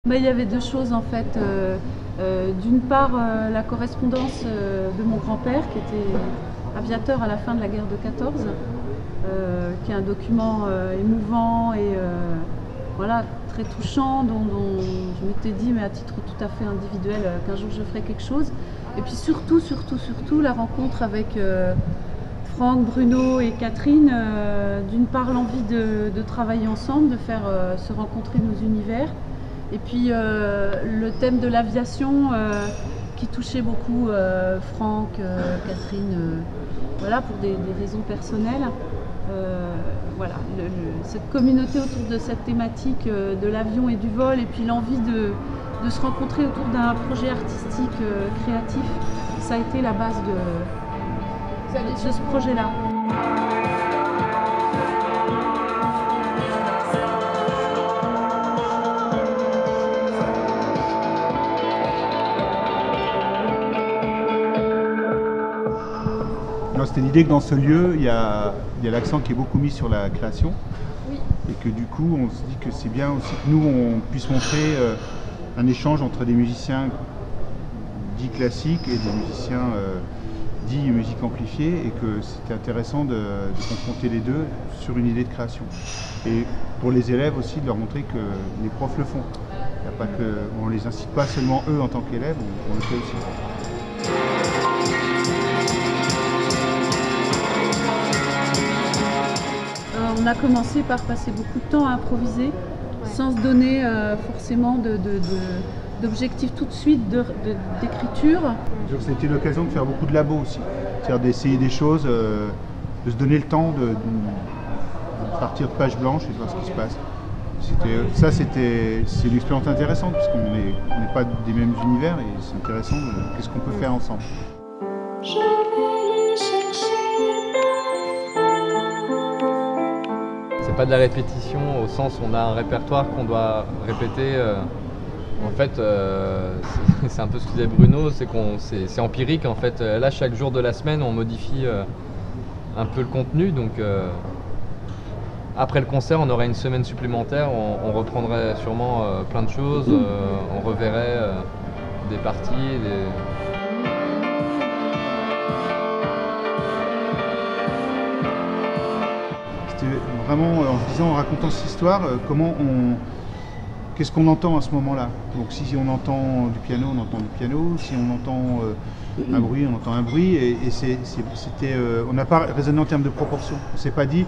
Il y avait deux choses en fait. D'une part, la correspondance de mon grand-père qui était aviateur à la fin de la guerre de 14, qui est un document émouvant et voilà, très touchant, dont je m'étais dit, mais à titre tout à fait individuel, qu'un jour je ferai quelque chose. Et puis surtout, la rencontre avec Franck, Bruno et Catherine, d'une part l'envie de travailler ensemble, de faire se rencontrer nos univers, et puis le thème de l'aviation qui touchait beaucoup Franck, Catherine, voilà, pour des raisons personnelles. Voilà, cette communauté autour de cette thématique de l'avion et du vol, et puis l'envie de se rencontrer autour d'un projet artistique créatif, ça a été la base de ce projet-là. C'était l'idée que dans ce lieu, il y a l'accent qui est beaucoup mis sur la création. Oui. Et que du coup, on se dit que c'est bien aussi que nous, on puisse montrer un échange entre des musiciens dits classiques et des musiciens dits musique amplifiée, et que c'était intéressant de confronter les deux sur une idée de création. Et pour les élèves aussi, de leur montrer que les profs le font. Il y a pas que, on ne les incite pas seulement eux en tant qu'élèves, on le fait aussi. On a commencé par passer beaucoup de temps à improviser, sans se donner forcément d'objectifs tout de suite d'écriture. C'était l'occasion de faire beaucoup de labos aussi, c'est-à-dire d'essayer des choses, de se donner le temps de partir de page blanche et de voir ce qui se passe. C'est une expérience intéressante parce qu'on n'est pas des mêmes univers, et c'est intéressant de qu'est-ce qu'on peut faire ensemble. C'est pas de la répétition au sens où on a un répertoire qu'on doit répéter. En fait, c'est un peu ce que disait Bruno, c'est empirique en fait. Là, chaque jour de la semaine, on modifie un peu le contenu. Donc, après le concert, on aurait une semaine supplémentaire. On reprendrait sûrement plein de choses. On reverrait des parties. C'était vraiment en se disant, en racontant cette histoire, qu'est-ce qu'on entend à ce moment-là. Donc si on entend du piano, on entend du piano. Si on entend un bruit, on entend un bruit. Et on n'a pas raisonné en termes de proportion. On ne s'est pas dit,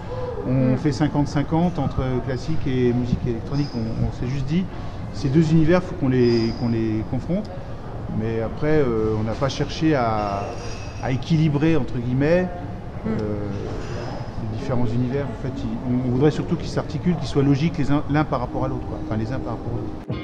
on fait 50-50 entre classique et musique électronique. On s'est juste dit, ces deux univers, il faut qu'on les confronte. Mais après, on n'a pas cherché à équilibrer, entre guillemets, les différents univers. En fait, on voudrait surtout qu'ils s'articulent, qu'ils soient logiques l'un par rapport à l'autre, enfin les uns par rapport aux autres.